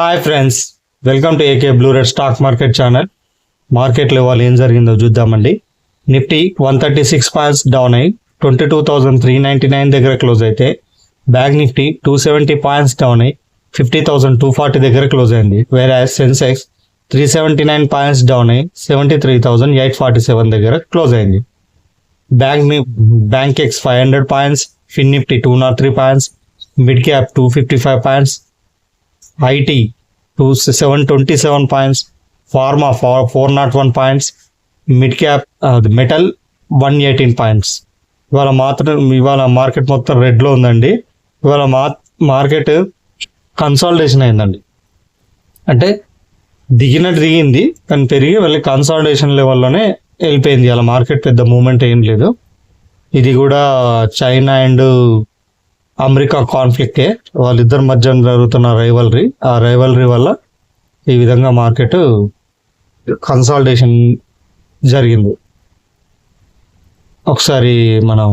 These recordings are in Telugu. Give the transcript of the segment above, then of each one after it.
Hi friends, welcome to AK blue red stock market channel. మార్కెట్లో ఇవాళ ఏం జరిగిందో చూద్దామండి. నిఫ్టీ 136 పాయింట్స్ డౌన్ అయ్యి 22,399 దగ్గర క్లోజ్ అయితే, బ్యాంక్ నిఫ్టీ 270 పాయింట్స్ డౌన్ అయ్యి 50,240 దగ్గర క్లోజ్ అయింది. వేరే సెన్సెక్స్ 379 పాయింట్స్ డౌన్ అయ్యి 73,847 దగ్గర క్లోజ్ అయింది. Bankex 500 points, Fin Nifty 203 points, mid cap 255 points, IT 727 points, pharma 401 points, mid cap metal 118 points. ఇవాళ మార్కెట్ మొత్తం రెడ్లో ఉందండి. ఇవాళ మార్కెట్ కన్సాలిడేషన్ అయిందండి. అంటే దిగింది కానీ పెరిగి వెళ్ళి కన్సాలిడేషన్ లెవెల్లోనే వెళ్ళిపోయింది. అలా మార్కెట్ పెద్ద మూమెంట్ ఏం లేదు. ఇది కూడా చైనా అండ్ అమెరికా కాన్ఫ్లిక్టే, వాళ్ళిద్దరి మధ్య జరుగుతున్న ఆ రైవల్రీ వల్ల ఈ విధంగా మార్కెట్ కన్సాలిడేషన్ జరిగింది. ఒకసారి మనం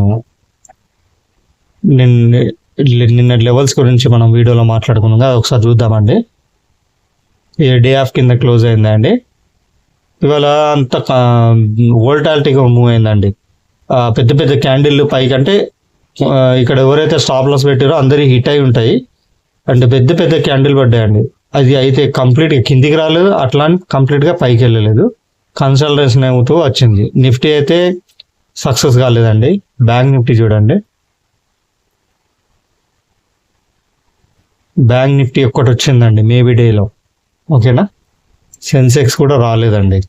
నిన్న లెవెల్స్ గురించి మనం వీడియోలో మాట్లాడుకున్నాం కదా, ఒకసారి చూద్దామండి. ఈ డే ఆఫ్ కింద క్లోజ్ అయిందండి. ఇవాళ అంత వోల్టాలిటీగా మూవ్ అయిందండి. పెద్ద పెద్ద క్యాండిల్ పైకంటే ఇక్కడ ఎవరైతే స్టాప్ లాస్ పెట్టారో అందరి హిట్ అయి ఉంటాయి. అంటే పెద్ద పెద్ద క్యాండిల్ పడ్డాయండి. అది అయితే కంప్లీట్గా కిందికి రాలేదు, అట్లా కంప్లీట్గా పైకి వెళ్ళలేదు, కన్సల్టేషన్ అవుతూ వచ్చింది. నిఫ్టీ అయితే సక్సెస్ కాలేదండి. బ్యాంక్ నిఫ్టీ చూడండి, బ్యాంక్ నిఫ్టీ ఒక్కటి వచ్చిందండి మేబీ డేలో, ఓకేనా. సెన్సెక్స్ కూడా రాలేదండి.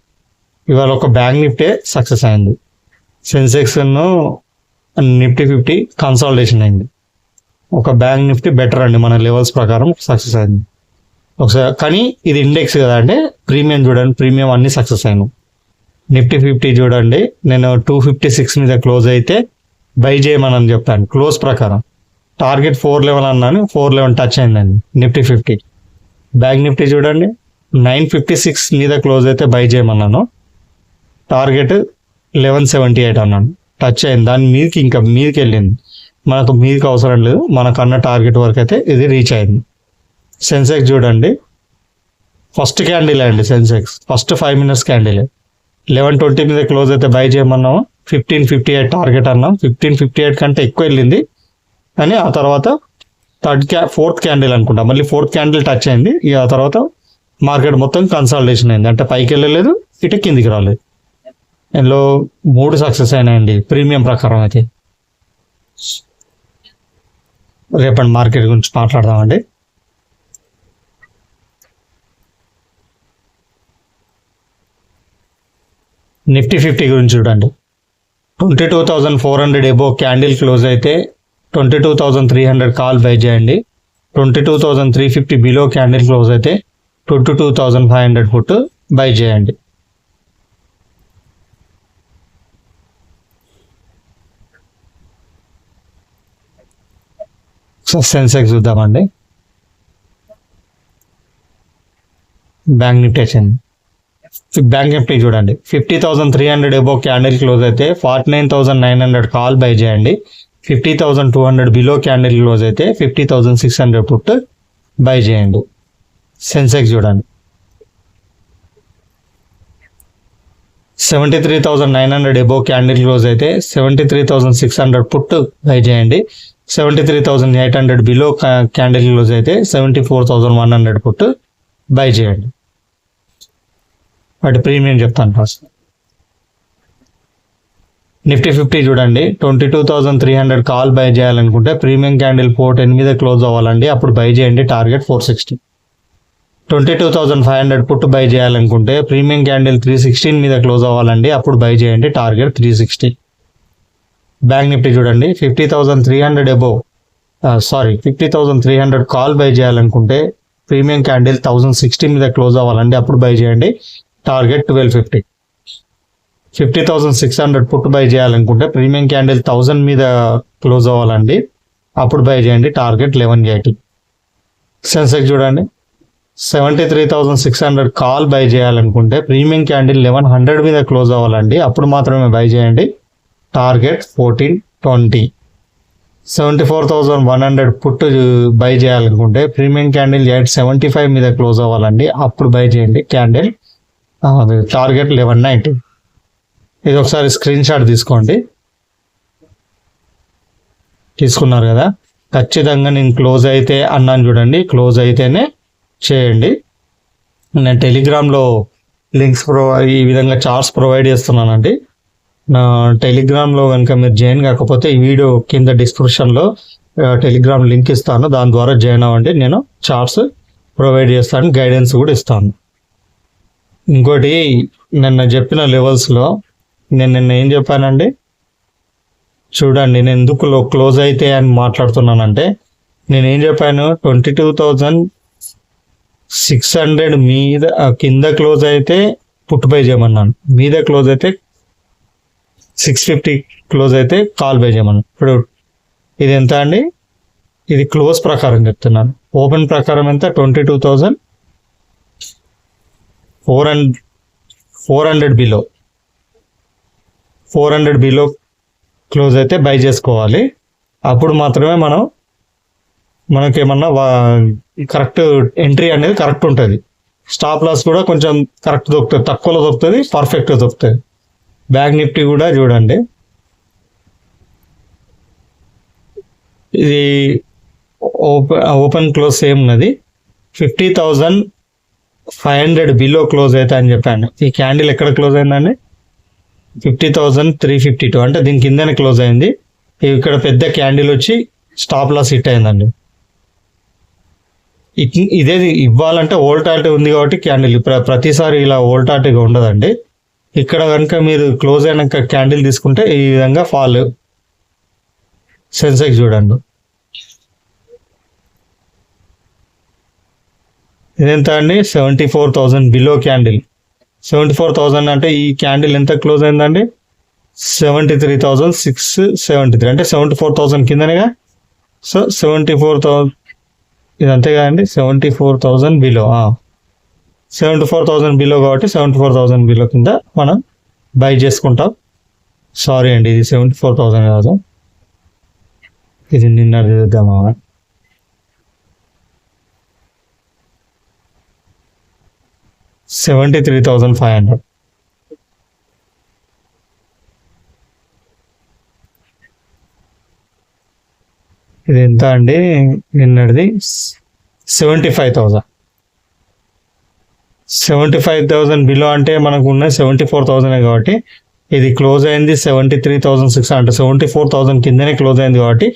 ఇవాళ ఒక బ్యాంక్ నిఫ్టీ సక్సెస్ అయింది. సెన్సెక్స్ నిఫ్టీ 50 కన్సాలిడేషన్ అయింది. ఒక బ్యాంక్ నిఫ్టీ బెటర్ అండి, మన లెవెల్స్ ప్రకారం సక్సెస్ అయింది ఒకసారి. కానీ ఇది ఇండెక్స్ కదా అండి, ప్రీమియం చూడండి, ప్రీమియం అన్ని సక్సెస్ అయినాయి. నిఫ్టీ 50 చూడండి, నేను 256 మీద క్లోజ్ అయితే బై చేయమని చెప్పాను క్లోజ్ ప్రకారం. టార్గెట్ 411 అన్నాను, 411 టచ్ అయిందండి నిఫ్టీ 50. బ్యాంక్ నిఫ్టీ చూడండి, 956 మీద క్లోజ్ అయితే బై చేయమన్నాను, టార్గెట్ 1178 అన్నాను, టచ్ అయింది. దాని మీదకి వెళ్ళింది. మనకు మీదకి అవసరం లేదు, మనకన్న టార్గెట్ వరకు అయితే ఇది రీచ్ అయింది. సెన్సెక్స్ చూడండి, ఫస్ట్ క్యాండిల్ అండి. సెన్సెక్స్ ఫస్ట్ 5 minutes క్యాండిల్ 1120 మీద క్లోజ్ అయితే బై చేయమన్నాము, 1558 టార్గెట్ అన్నాం. 1558 కంటే ఎక్కువ వెళ్ళింది. కానీ ఆ తర్వాత ఫోర్త్ క్యాండిల్ అనుకుంటా, మళ్ళీ ఫోర్త్ క్యాండిల్ టచ్ అయింది. ఆ తర్వాత మార్కెట్ మొత్తం కన్సాలిడేషన్ అయింది. అంటే పైకి వెళ్ళలేదు, ఇటు కిందికి రాలేదు. ఇందులో 3 సక్సెస్ అయినాయండి ప్రీమియం ప్రకారం. అయితే రేపటి మార్కెట్ గురించి మాట్లాడదామండి. నిఫ్టీ 50 గురించి చూడండి, 22,400 ఎబో క్యాండిల్ క్లోజ్ అయితే 22,300 కాల్ బై చేయండి. 22,350 బిలో క్యాండిల్ క్లోజ్ అయితే 22,500 పుట్ బై చేయండి. సెన్సెక్స్ చూద్దామండి. బ్యాంక్ నిఫ్టీ వచ్చింది. బ్యాంక్ నిఫ్టీ చూడండి, 50,300 ఎబో క్యాండిల్ క్లోజ్ అయితే 49,900 కాల్ బై చేయండి. 50,200 బిలో క్యాండిల్ క్లోజ్ అయితే 50,600 పుట్ బై చేయండి. సెన్సెక్స్ చూడండి, 73,900 ఎబో క్యాండిల్ క్లోజ్ అయితే 73,600 పుట్ బై చేయండి. 73,800 బిలో క్యాండిల్ క్లోజ్ అయితే 74,100 పుట్ బై చేయండి. వాటి ప్రీమియం చెప్తాను ఫస్ట్. నిఫ్టీ 50 చూడండి, 22,300 కాల్ బై చేయాలనుకుంటే ప్రీమియం క్యాండిల్ 410 మీద క్లోజ్ అవ్వాలండి, అప్పుడు బై చేయండి, టార్గెట్ 460. 22,500 పుట్ బై చేయాలనుకుంటే ప్రీమియం క్యాండిల్ 316 మీద క్లోజ్ అవ్వాలండి, అప్పుడు బై చేయండి, టార్గెట్ 360. బ్యాంక్ నిఫ్టీ చూడండి, 50,300 కాల్ బై చేయాలనుకుంటే ప్రీమియం క్యాండిల్ 1060 మీద క్లోజ్ అవ్వాలండి, అప్పుడు బై చేయండి, టార్గెట్ 1250. 50,600 పుట్ బై చేయాలనుకుంటే ప్రీమియం క్యాండిల్ 1000 మీద క్లోజ్ అవ్వాలండి, అప్పుడు బై చేయండి, టార్గెట్ 1180. సెన్సెక్స్ చూడండి, 73,600 కాల్ బై చేయాలనుకుంటే ప్రీమియం క్యాండిల్ 1100 మీద క్లోజ్ అవ్వాలండి, అప్పుడు మాత్రమే బై చేయండి, టార్గెట్ 1420. 74,100 పుట్టు బై చేయాలనుకుంటే ప్రీమియం క్యాండిల్ 875 మీద క్లోజ్ అవ్వాలండి, అప్పుడు బై చేయండి క్యాండిల్. టార్గెట్ 1190. ఇది ఒకసారి స్క్రీన్ షాట్ తీసుకోండి. తీసుకున్నారు కదా, ఖచ్చితంగా నేను క్లోజ్ అయితే అన్నాను చూడండి, క్లోజ్ అయితేనే చేయండి. నేను టెలిగ్రామ్లో లింక్స్ ఈ విధంగా చార్ట్స్ ప్రొవైడ్ చేస్తున్నానండి. నా టెలిగ్రామ్లో కనుక మీరు జాయిన్ కాకపోతే ఈ వీడియో కింద డిస్క్రిప్షన్లో టెలిగ్రామ్ లింక్ ఇస్తాను, దాని ద్వారా జాయిన్ అవ్వండి. నేను చార్ట్స్ ప్రొవైడ్ చేస్తాను, గైడెన్స్ కూడా ఇస్తాను. ఇంకోటి, నిన్న చెప్పిన లెవెల్స్లో నేను నిన్న ఏం చెప్పానండి చూడండి. నేను ఎందుకు క్లోజ్ అయితే అని మాట్లాడుతున్నానంటే, నేనేం చెప్పాను, 22,600 మీద కింద క్లోజ్ అయితే పుట్ బై చేయమన్నాను, మీద క్లోజ్ అయితే 650 క్లోజ్ అయితే కాల్ బై చేయమన్నాను. ఇప్పుడు ఇది ఎంత అండి, ఇది క్లోజ్ ప్రకారం చెప్తున్నాను. ఓపెన్ ప్రకారం ఎంత, 22,400 బిలో, 400 బిలో క్లోజ్ అయితే బై చేసుకోవాలి. అప్పుడు మాత్రమే మనకేమన్నా కరెక్ట్ ఎంట్రీ అనేది కరెక్ట్ ఉంటుంది. స్టాప్ లాస్ కూడా కొంచెం కరెక్ట్ దొరుకుతుంది, తక్కువలో దొరుకుతుంది, పర్ఫెక్ట్గా దొరుకుతుంది. బ్యాంక్ నిఫ్టీ కూడా చూడండి, ఇది ఓపెన్ క్లోజ్ సేమ్ ఉన్నది. 50,500 బిలో క్లోజ్ అయితే అని చెప్పాను. ఈ క్యాండిల్ ఎక్కడ క్లోజ్ అయిందండి, 50,352, అంటే దీని కిందనే క్లోజ్ అయింది. ఇక్కడ పెద్ద క్యాండిల్ వచ్చి స్టాప్ లాస్ హిట్ అయిందండి. ఇదే ఇవ్వాలంటే వోల్టాలిటీ ఉంది కాబట్టి క్యాండిల్ ప్రతిసారి ఇలా వోల్టాలిటీగా ఉండదండి. ఇక్కడ కనుక మీరు క్లోజ్ అయినాక క్యాండిల్ తీసుకుంటే ఈ విధంగా ఫాల్. సెన్సెక్స్ చూడండి, ఇదెంత అండి, 74,000 బిలో క్యాండిల్. 74,000 అంటే ఈ క్యాండిల్ ఎంత క్లోజ్ అయిందండి, 73,673, అంటే 74,000 కిందనేగా. సో 74,000 ఇది అంతే కదండి, 74,000 బిలో, 74,000 బిలో కాబట్టి 74,000 బిలో కింద మనం బై చేసుకుంటాం. సారీ అండి, ఇది 74,000 కాదు, ఇది నిన్న చూద్దామా, 73,500. ఇది ఎంత అండి, నిన్నటిది 75,000. 75,000 బిలో అంటే మనకు ఉన్న 74,000 కాబట్టి ఇది క్లోజ్ అయింది 73,600, అంటే 74,000 కిందనే క్లోజ్ అయింది కాబట్టి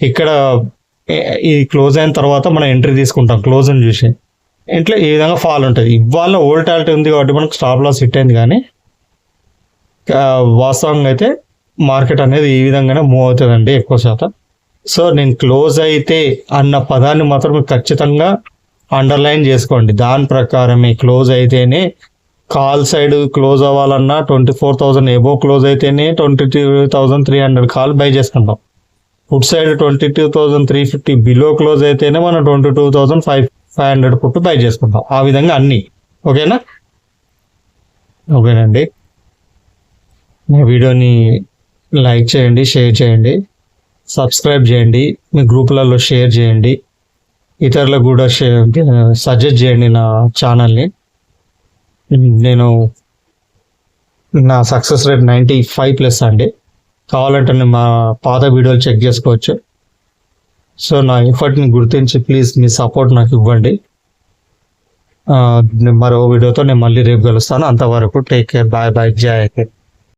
ఇక్కడ ఈ క్లోజ్ అయిన తర్వాత మనం ఎంట్రీ తీసుకుంటాం క్లోజ్ అని చూసి. ఇంట్లో ఈ విధంగా ఫాల్ ఉంటుంది. ఇవాళ వోల్టాలిటీ ఉంది కాబట్టి మనకు స్టాప్ లాస్ హిట్ అయింది, కానీ వాస్తవంగా అయితే మార్కెట్ అనేది ఈ విధంగానే మూవ్ అవుతుందండి ఎక్కువ శాతం. సో నేను క్లోజ్ అయితే అన్న పదాన్ని మాత్రం ఖచ్చితంగా అండర్లైన్ చేసుకోండి. దాని ప్రకారమే క్లోజ్ అయితేనే కాల్ సైడ్ క్లోజ్ అవ్వాలన్నా 24,000 ఎబో క్లోజ్ అయితేనే 22,300 కాల్ బై చేసుకుంటాం. ఫుడ్ సైడ్ 22,350 బిలో క్లోజ్ అయితేనే మనం 22,500 పుట్టు బై చేసుకుంటాం. ఆ విధంగా అన్నీ ఓకేనా. ఓకేనండి, మా వీడియోని లైక్ చేయండి, షేర్ చేయండి, సబ్స్క్రైబ్ చేయండి, మీ గ్రూపులలో షేర్ చేయండి, ఇతరులకు కూడా సజెస్ట్ చేయండి నా ఛానల్ని. నేను నా సక్సెస్ రేట్ 95+ అండి. కావాలంటే నేను మా పాత వీడియోలు చెక్ చేసుకోవచ్చు. సో నా ఎఫర్ట్ని గుర్తించి ప్లీజ్ మీ సపోర్ట్ నాకు ఇవ్వండి. మరో వీడియోతో నేను మళ్ళీ రేపు కలుస్తాను. అంతవరకు టేక్ కేర్, బాయ్ బాయ్, జై హింద్.